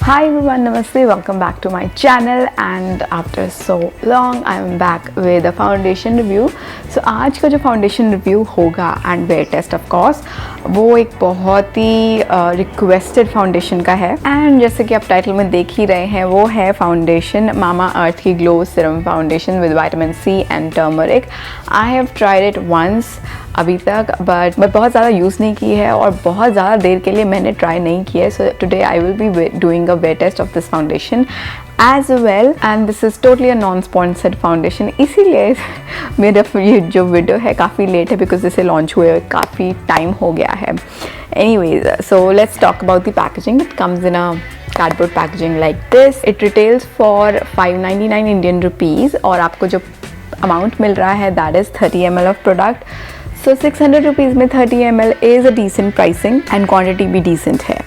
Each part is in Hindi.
Hi everyone, Namaste, welcome back to my channel and after so long I am back with a foundation review. So आज का जो foundation review होगा and wear test of course वो एक बहुत ही requested foundation का है and जैसे कि आप टाइटल में देख ही रहे हैं वो है foundation Mamaearth की Glow Serum Foundation with Vitamin C and Turmeric. I have tried it once अभी तक बट मैं बहुत ज़्यादा यूज़ नहीं की है और बहुत ज़्यादा देर के लिए मैंने ट्राई नहीं किया है. So today I will be doing a wear test of this foundation as well and this is totally a non sponsored foundation. इसीलिए मेरा ये जो वीडियो है काफ़ी लेट है बिकॉज इसे लॉन्च हुए काफ़ी टाइम हो गया है. Anyways so let's talk about the packaging. It comes in a cardboard packaging like this. It retails for 599 Indian rupees और आपको जो अमाउंट मिल रहा है that is 30 ml of product. So 600 rupees में 30 ml is a decent pricing and quantity भी decent है.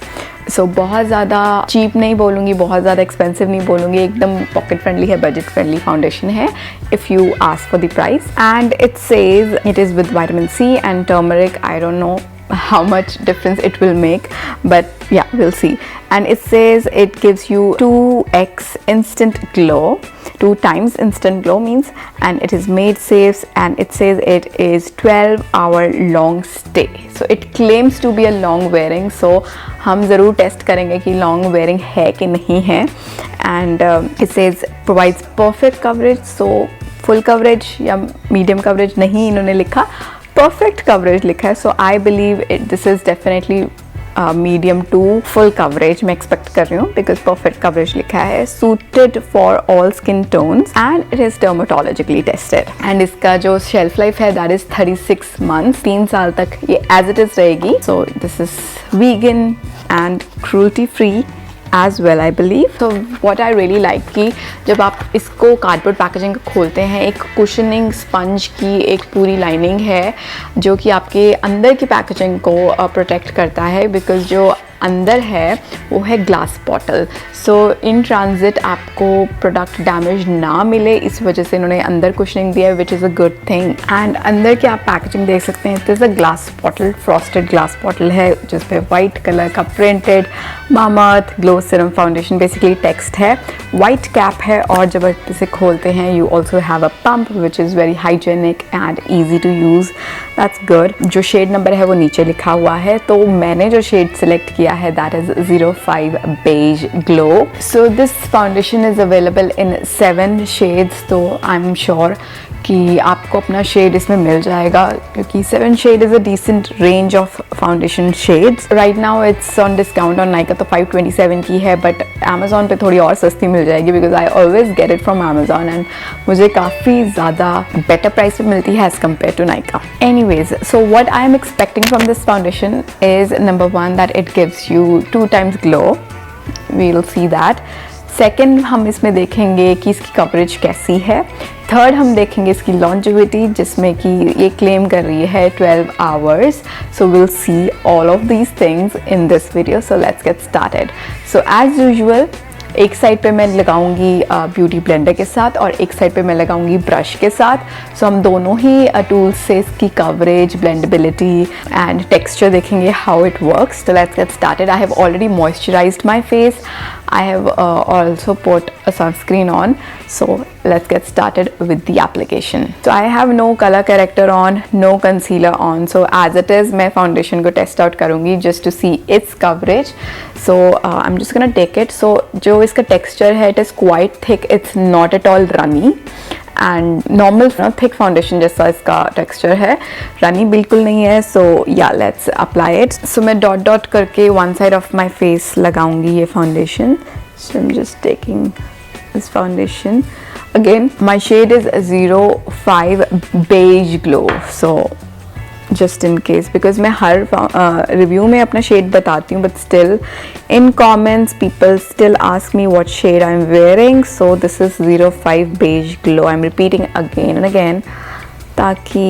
So बहुत ज़्यादा cheap नहीं बोलूँगी, बहुत ज़्यादा expensive नहीं बोलूँगी, एकदम pocket friendly है, budget friendly foundation है if you ask for the price. And it says it is with vitamin C and turmeric. I don't know how much difference it will make, but yeah, we'll see. And it says it gives you 2x instant glow, 2 times instant glow means, and it is made safe and it says it is 12-hour long stay. So it claims to be a long wearing, so हम ज़रूर टेस्ट करेंगे कि long wearing है कि नहीं है. And it says provides perfect coverage, so full coverage या medium coverage नहीं इन्होंने लिखा, perfect coverage लिखा है. So I believe this is definitely medium to full coverage मैं expect कर रही हूँ because perfect coverage लिखा है. Suited for all skin tones and it is dermatologically tested. And इसका जो shelf life है that is 36 months. 3 साल तक ये as it is रहेगी. So this is vegan and cruelty free as well I believe. So what I really like कि जब आप इसको कार्डबोर्ड पैकेजिंग खोलते हैं एक कुशनिंग स्पंज की एक पूरी लाइनिंग है जो कि आपके अंदर की पैकेजिंग को प्रोटेक्ट करता है बिकॉज जो अंदर है वो है glass bottle. So in transit आपको प्रोडक्ट डैमेज ना मिले इस वजह से इन्होंने अंदर कुशनिंग दिया है which is a good thing. And अंदर की आप पैकेजिंग देख सकते हैं. This is a glass bottle, frosted glass bottle है जिस पे वाइट कलर का printed Mamaearth glow serum foundation basically text है. वाइट कैप है और जब आप इसे खोलते हैं you also have a pump which is very hygienic and easy to use. That's good. जो शेड नंबर है वो नीचे लिखा हुआ है तो मैंने जो शेड सिलेक्ट किया है that is 05 beige glow. So this foundation is available in 7 shades, so I'm sure कि आपको अपना शेड इसमें मिल जाएगा क्योंकि 7 shade is a decent range of foundation shades. Right now it's on discount on Nykaa तो 527 की है but Amazon पे थोड़ी और सस्ती मिल जाएगी because I always get it from Amazon and मुझे काफ़ी ज़्यादा better price पे मिलती है as compared to Nykaa. Anyways, so what I am expecting from this foundation is number 1 that it gives you 2 times glow. We will see that. Second हम इसमें देखेंगे कि इसकी कवरेज कैसी है. थर्ड हम देखेंगे इसकी लॉन्जिविटी जिसमें कि ये क्लेम कर रही है 12 hours. So will see all of these things in this video. So let's get started. So as usual एक साइड पे मैं लगाऊंगी ब्यूटी ब्लेंडर के साथ और एक साइड पे मैं लगाऊंगी ब्रश के साथ. सो हम दोनों ही टूल्स से इसकी कवरेज, ब्लेंडेबिलिटी एंड टेक्सचर देखेंगे हाउ इट वर्क्स. तो let's get started. I have already moisturised my face. I have also put a sunscreen on. So let's get started with the application. So I have no color corrector on, no concealer on. So as it is मैं foundation को test out करूँगी just to see its coverage. So I'm just gonna take it. So जो इसका texture है it is quite thick. It's not at all runny. And normal thick foundation जैसा इसका टेक्सचर है, रनी बिल्कुल नहीं है. सो या लेट्स अप्लाई इट. सो मैं डॉट डॉट करके one side of my face लगाऊंगी ये foundation. So I am just taking this foundation. Again my shade is 05 beige glow. सो just in case because मैं हर रिव्यू में अपना शेड बताती हूँ but still in comments people still ask me what shade I'm wearing. So this is 05 beige glow. I'm repeating again and again ताकि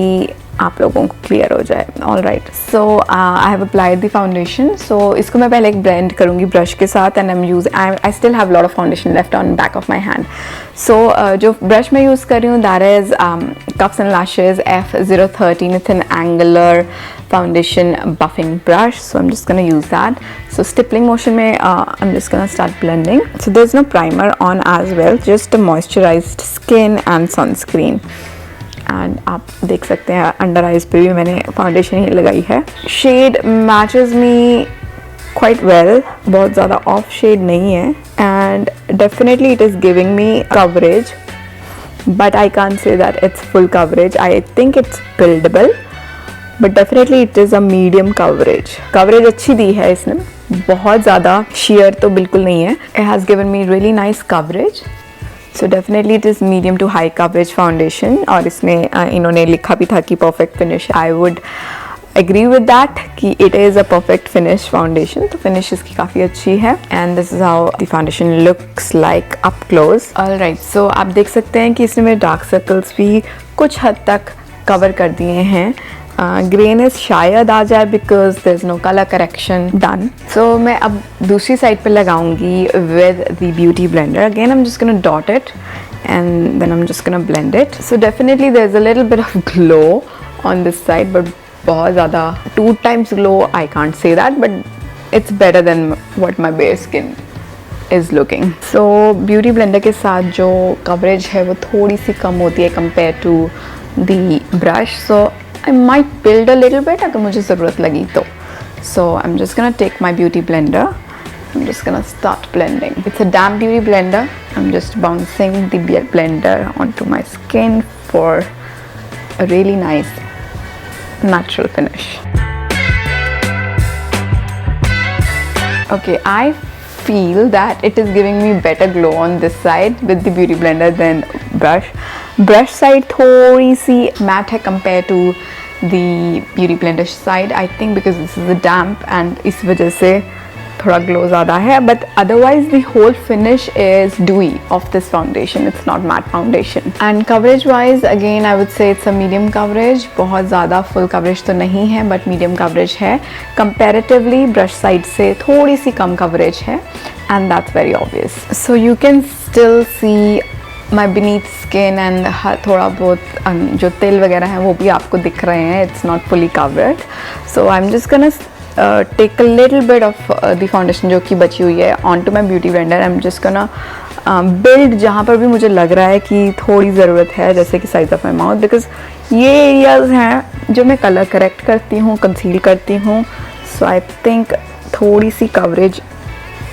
आप लोगों को क्लियर हो जाए। All right, so I have applied the foundation. So इसको मैं पहले एक ब्लेंड करूँगी ब्रश के साथ and I still have lot of foundation left on back of my hand. So जो ब्रश मैं यूज़ कर रही हूँ that is cuffs and lashes F013। It's an angular foundation buffing brush, so I'm just gonna use that. So stippling motion में I'm just gonna start blending. So there's no primer on as well, just a moisturized skin and sunscreen. And आप देख सकते हैं अंडर आइज पे भी मैंने फाउंडेशन ही लगाई है। शेड मैचेस मी quite well, बहुत ज़्यादा ऑफ शेड नहीं है and definitely it is giving me coverage, but I can't say that it's full coverage. I think it's buildable, but definitely it is a medium coverage अच्छी दी है इसने, बहुत ज़्यादा शेयर तो बिल्कुल नहीं है। It has given me really nice coverage, so definitely it is medium to high coverage foundation. और इसमें इन्होंने लिखा भी था कि perfect finish. I would agree with that कि it is a perfect finish foundation, तो फिनिश इसकी काफ़ी अच्छी है। And this is how the foundation looks like up close. Alright, so आप देख सकते हैं कि इसने मेरे डार्क सर्कल्स भी कुछ हद तक कवर कर दिए हैं। ग्रेनेस शायद आ जाए because there is no colour correction done. So मैं अब दूसरी साइड पे लगाऊंगी with the beauty blender. Again I am just gonna dot it and then I am just gonna blend it. So definitely there is a little bit of glow on this side, but बहुत ज़्यादा 2 times glow I can't say that, but it's better than what my bare skin is looking. So beauty blender के साथ जो कवरेज है वो थोड़ी सी कम होती है compare to the brush, so I might build a little bit अगर मुझे ज़रूरत लगी तो। So I'm just gonna take my beauty blender. I'm just gonna start blending. It's a damp beauty blender. I'm just bouncing the blender onto my skin for a really nice natural finish. Okay, I feel that it is giving me better glow on this side with the beauty blender than brush. Brush side थोड़ी सी matte है compared to the beauty blender side, I think because this is a damp and इस वजह से थोड़ा glow ज़्यादा है, but otherwise the whole finish is dewy of this foundation. It's not matte foundation. And coverage wise again I would say it's a medium coverage. बहुत ज़्यादा full coverage तो नहीं है but medium coverage है। Comparatively brush side से थोड़ी सी कम coverage है and that's very obvious. So you can still see my beneath skin and थोड़ा बहुत जो तिल वगैरह हैं वो भी आपको दिख रहे हैं। It's not fully covered. So I'm just gonna take a little bit of the foundation जो कि बची हुई है onto my beauty blender. I'm just gonna build जहाँ पर भी मुझे लग रहा है कि थोड़ी ज़रूरत है, जैसे कि size of my mouth, because ये areas हैं जो मैं कलर करेक्ट करती हूँ, कंसील करती हूँ। So I think थोड़ी सी coverage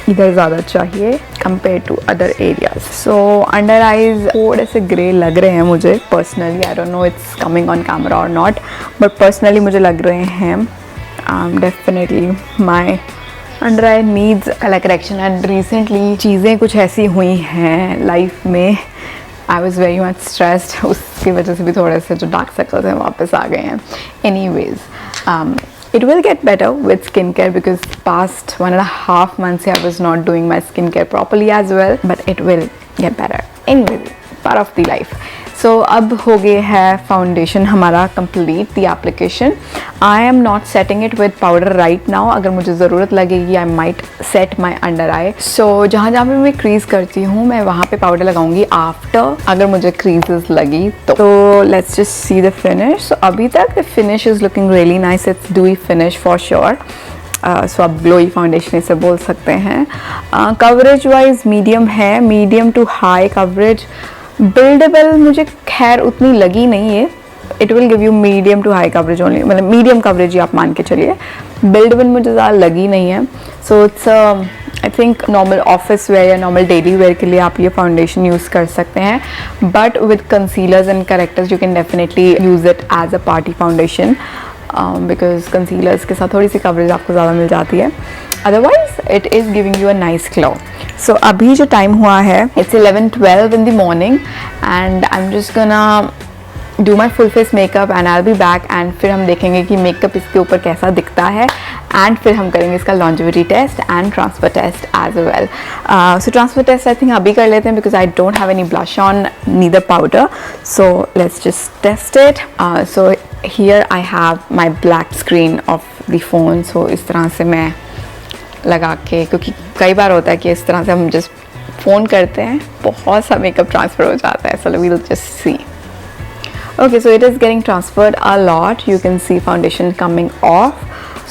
इधर ज़्यादा चाहिए compare to other areas. So under eyes थोड़े से ग्रे लग रहे हैं मुझे personally, I don't know it's coming on camera और नॉट, बट पर्सनली मुझे लग रहे हैं। Definitely my under eye needs colour correction and recently चीज़ें कुछ ऐसी हुई हैं लाइफ में, I was very much stressed, उसकी वजह से भी थोड़े से जो डार्क सर्कल्स हैं वापस आ गए हैं। Anyways it will get better with skincare because past 1.5 months I was not doing my skincare properly as well, but it will get better. Anyway, part of the life. So अब हो गया है फाउंडेशन हमारा complete the application. I am not setting it with powder right now. अगर मुझे ज़रूरत लगेगी I might set my under eye. So जहाँ जहाँ पे मैं crease करती हूँ मैं वहाँ पे पाउडर लगाऊंगी after, अगर मुझे creases लगी तो। So let's just see the finish. So अभी तक the finish is looking really nice. It's dewy finish for sure. सो आप ग्लोई फाउंडेशन इसे बोल सकते हैं। कवरेज वाइज मीडियम है, medium to high coverage. Buildable मुझे खैर उतनी लगी नहीं है, it will give you medium to high coverage only, मतलब मीडियम कवरेज ही आप मान के चलिए। बिल्डेबल मुझे ज़्यादा लगी नहीं है। So it's I think normal office wear या नॉर्मल डेली वेयर के लिए आप ये फाउंडेशन यूज़ कर सकते हैं, but with concealers and correctors you can definitely use it as a party foundation, because concealers के साथ थोड़ी सी कवरेज आपको ज़्यादा मिल जाती है। Otherwise it is giving you a nice glow. So अभी जो टाइम हुआ है it's 11-12 in the morning and I am just gonna do my full face makeup and I will be back and फिर हम देखेंगे कि मेकअप इसके ऊपर कैसा दिखता है एंड फिर हम करेंगे इसका longevity test and transfer test as well. So transfer test I think अभी कर लेते हैं because I don't have any blush on neither powder. So let's just test it. So here I have my black screen of the phone. So इस तरह से मैं लगा के, क्योंकि कई बार होता है कि इस तरह से हम जस्ट फ़ोन करते हैं बहुत सा मेकअप ट्रांसफ़र हो जाता है. So we will just see. Okay, so it is getting transferred a lot. You can see foundation coming off.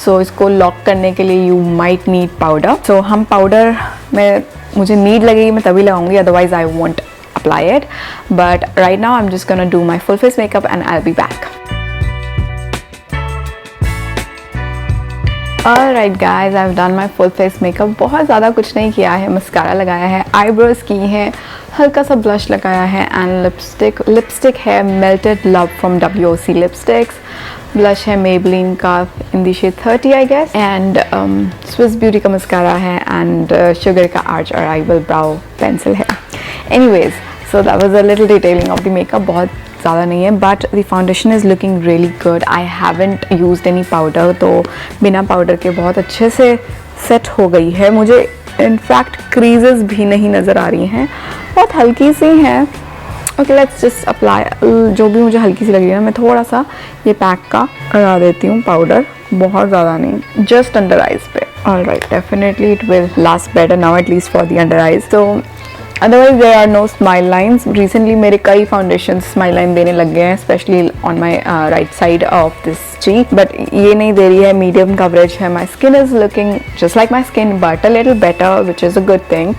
So इसको लॉक करने के लिए you might need powder. So हम पाउडर में मुझे नीड लगेगी मैं तभी लगाऊंगी, otherwise I won't apply it. But right now I am just gonna do my full face makeup and I will be back. Alright guys, I've done my full face makeup. बहुत ज़्यादा कुछ नहीं किया है. मस्कारा लगाया है, आईब्रोज की हैं, हल्का सा ब्लश लगाया है एंड लिपस्टिक है melted love from WOC lipsticks. Blush है मेबलिन का in the shade 30 I guess and Swiss beauty का मस्कारा है एंड शुगर का आर्च अराइवल ब्राउ पेंसिल है. Anyways, so that was a little detailing of the makeup. बहुत ज़्यादा नहीं है but the foundation is looking really good. I haven't used any powder, तो बिना पाउडर के बहुत अच्छे से सेट हो गई है. मुझे इनफैक्ट क्रीजेस भी नहीं नज़र आ रही हैं, बहुत हल्की सी हैं. Okay, let's just apply. जो भी मुझे हल्की सी लग रही है ना, मैं थोड़ा सा ये पैक का लगा देती हूँ पाउडर, बहुत ज़्यादा नहीं, जस्ट अंडर आइज पे. Alright, definitely it will last better now at least for the under eyes. तो otherwise there are no smile lines. Recently मेरे कई फाउंडेशन स्माइल लाइन देने लग गए हैं, specially on my right side of this cheek, but ये नहीं दे रही है. मीडियम कवरेज है. My skin is looking just like my skin but a little better, which is a good thing.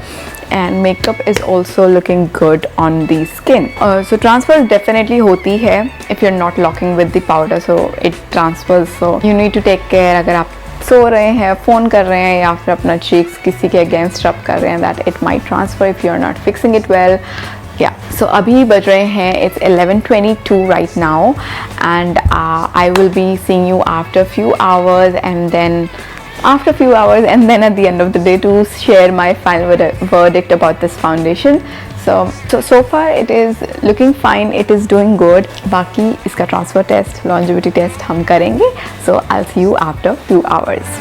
And makeup is also looking good on the skin. So transfer definitely होती है if you're not locking with the powder, so it transfers. So you need to take care. अगर आप सो रहे हैं, फ़ोन कर रहे हैं या फिर अपना चीक्स किसी के अगेंस्ट रब कर रहे हैं, that it might transfer if you're not fixing it well. Yeah, so अभी बज रहे हैं, it's 11:22 right now and I will be seeing you after few hours and then at the end of the day to share my final verdict about this foundation. So far it is looking fine, it is doing good. बाकी इसका transfer test, longevity test हम करेंगे. So I'll see you after few hours.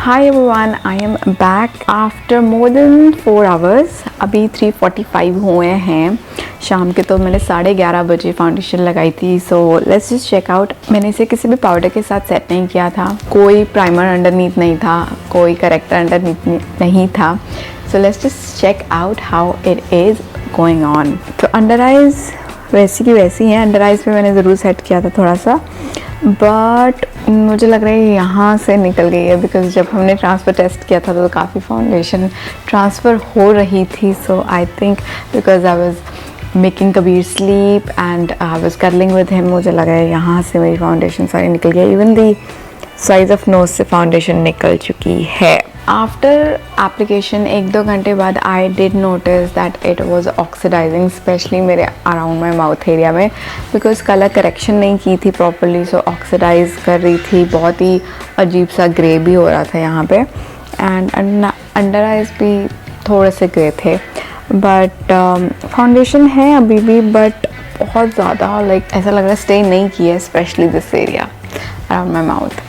Hi everyone, I am back after more than 4 hours. अभी 3:45 हुए हैं शाम के, तो मैंने 11:30 बजे फाउंडेशन लगाई थी. So let's just check out. मैंने इसे किसी भी पाउडर के साथ सेट नहीं किया था, कोई प्राइमर अंडरनीथ नहीं था, कोई करेक्टर अंडरनीथ नहीं था. So let's just check out how it is going on. तो अंडर आइज़ वैसी की वैसी हैं. अंडर आइज़ पे मैंने ज़रूर सेट किया था थोड़ा सा, बट मुझे लग रहा है यहाँ से निकल गई है बिकॉज जब हमने ट्रांसफ़र टेस्ट किया था तो काफ़ी फाउंडेशन ट्रांसफ़र हो रही थी. So I think because I was making Kabir sleep and I was curling with him, मुझे लगा है यहाँ से मेरी फाउंडेशन सारी निकल गई. Even the size of nose से फाउंडेशन निकल चुकी है. आफ्टर एप्लीकेशन 1-2 घंटे बाद I did notice that it was oxidizing, specially मेरे अराउंड माई माउथ एरिया में, बिकॉज कलर करेक्शन नहीं की थी प्रॉपरली. सो ऑक्सीडाइज कर रही थी, बहुत ही अजीब सा ग्रे भी हो रहा था यहाँ पे एंड अंडर आइज भी थोड़े से ग्रे थे. बट फाउंडेशन है अभी भी, बट बहुत ज़्यादा लाइक ऐसा लग रहा है स्टे नहीं की है, specially this area around my mouth.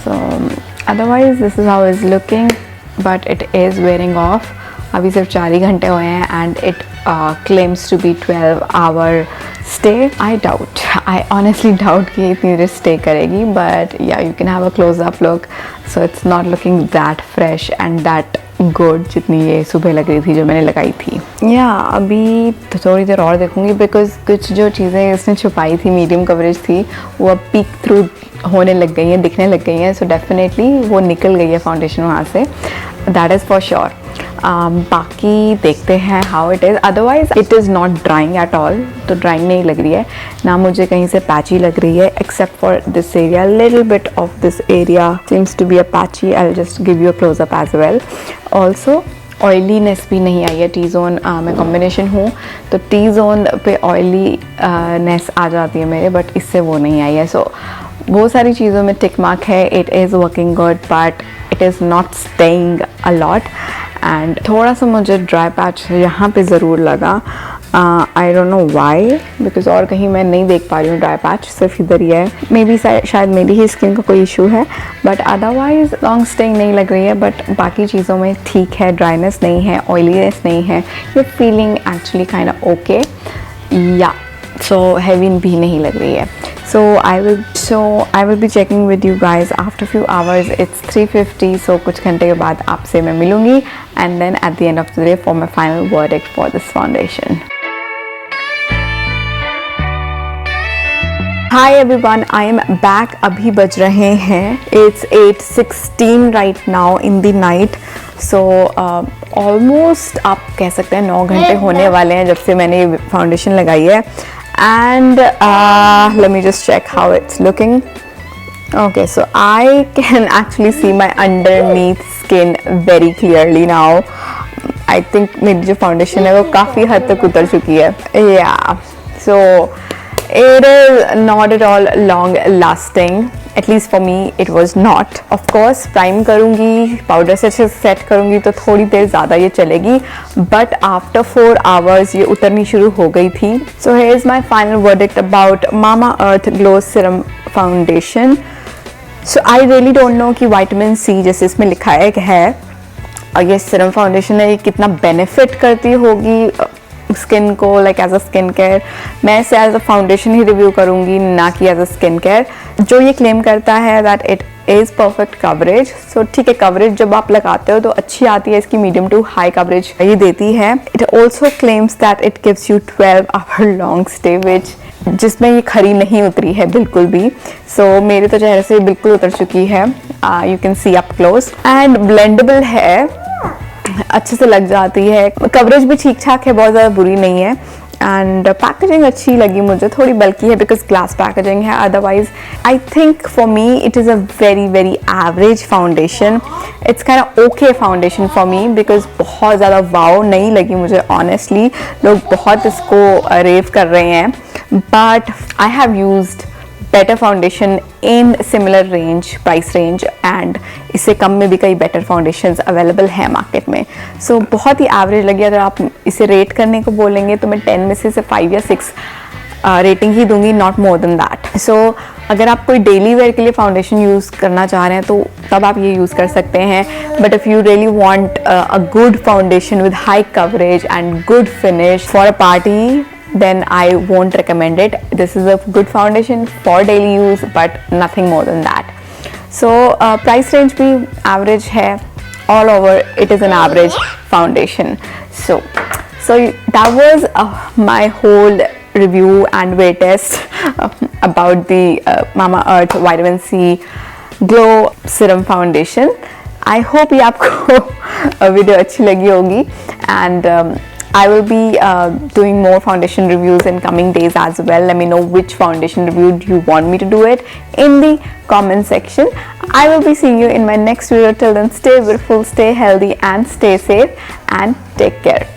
So otherwise this is how is looking, but it is wearing off. अभी सिर्फ 4 ही घंटे हुए हैं and it claims to be 12-hour stay. I honestly doubt कि इतनी देर स्टे करेगी, but yeah you can have a close up look. So it's not looking that fresh and that good जितनी ये सुबह लग रही थी जो मैंने लगाई थी. या अभी तो थोड़ी देर और देखूंगी बिकॉज कुछ जो चीज़ें इसने छुपाई थी, मीडियम कवरेज थी, वो अब पीक थ्रू होने लग गई हैं, दिखने लग गई हैं. सो डेफिनेटली वो निकल गई है फाउंडेशन वहाँ से, दैट इज़ फॉर श्योर. बाकी देखते हैं how it is. Otherwise it is not drawing at all, तो ड्राइंग नहीं लग रही है ना, मुझे कहीं से पैची लग रही है except for this area. Little bit of this area seems to be a patchy. I will just give you a close up as well. Also oiliness भी नहीं आई है. टी जोन मैं कॉम्बिनेशन हूँ तो टी जोन पे ऑयली नेस आ जाती है मेरे, बट इससे वो नहीं आई है. सो वो सारी चीज़ों में टिक मार्क है. It is working good but it is not staying a lot and थोड़ा सा मुझे ड्राई पैच यहाँ पे ज़रूर लगा. आई डोंट नो वाई, बिकॉज और कहीं मैं नहीं देख पा रही हूँ ड्राई पैच, सिर्फ इधर ही है. मे बी शायद मेरी ही स्किन का कोई इशू है, बट अदरवाइज लॉन्ग स्टेइंग नहीं लग रही है. बट बाकी चीज़ों में ठीक है, ड्राइनेस नहीं है, ऑयलीनेस नहीं है, ये feeling actually kind of okay. या सो हेवी भी नहीं लग रही है. So I will be checking with you guys after few hours. It's 3:50, so कुछ घंटे के बाद आपसे मैं मिलूँगी, and then at the end of the day for my final verdict for this foundation. Hi everyone, I am back. अभी बज रहे हैं It's 8:16 right now in the night. So almost आप कह सकते हैं 9 घंटे होने वाले हैं जब से मैंने ये फाउंडेशन लगाई है. And let me just check how it's looking. Okay, so I can actually see my underneath skin very clearly now. I think मेरी जो फाउंडेशन है वो काफ़ी हद तक उतर चुकी है. Yeah, so it is not at all long lasting. At least for me it was not. Of course prime करूँगी, पाउडर से अच्छे से सेट करूँगी तो थोड़ी देर ज़्यादा ये चलेगी, बट आफ्टर 4 hours ये उतरनी शुरू हो गई थी. So here is my final verdict about Mamaearth Glow Serum Foundation. So I really don't know कि विटामिन सी जैसे इसमें लिखा है और ये सीरम फाउंडेशन है, ये कितना बेनिफिट करती होगी स्किन को, like as a skin care. मैं इसे एज अ फाउंडेशन ही रिव्यू करूँगी, ना कि एज अ स्किन केयर. जो ये क्लेम करता है that it is perfect coverage. So ठीक है, कवरेज जब आप लगाते हो तो अच्छी आती है, इसकी मीडियम टू हाई कवरेज ये देती है. It also claims that it gives you 12 hour long stay, which जिसमें ये खरी नहीं उतरी है बिल्कुल भी. सो मेरे तो चेहरे से बिल्कुल उतर चुकी है. You can C up close and blendable है, अच्छे से लग जाती है. कवरेज भी ठीक ठाक है, बहुत ज़्यादा बुरी नहीं है. एंड पैकेजिंग अच्छी लगी मुझे, थोड़ी बल्कि है बिकॉज ग्लास पैकेजिंग है. Otherwise I think for me it is a very very average foundation. It's kind of okay foundation for me because बहुत ज़्यादा वाव नहीं लगी मुझे ऑनेस्टली. लोग बहुत इसको रेव कर रहे हैं, but I have used better foundation in similar range, price range, and इससे कम में भी कई बेटर फाउंडेशंस अवेलेबल हैं मार्केट में. सो बहुत ही एवरेज लगी. अगर आप इसे रेट करने को बोलेंगे तो मैं 10 में से 5 या 6 रेटिंग ही दूंगी, नॉट मोर देन दैट. सो अगर आप कोई डेली वेयर के लिए फाउंडेशन यूज़ करना चाह रहे हैं तो तब आप ये यूज़ कर सकते हैं. But if you really want a good foundation with high coverage and good finish for a party, then I won't recommend it. This is a good foundation for daily use, but nothing more than that. So price range भी average है, all over it is an average foundation. So that was my whole review and wear test about the Mamaearth Vitamin C Glow Serum Foundation. I hope ये आपको वीडियो अच्छी लगी होगी, and I will be doing more foundation reviews in coming days as well. Let me know which foundation review do you want me to do it in the comment section. I will be seeing you in my next video. Till then, stay beautiful, stay healthy, and stay safe, and take care.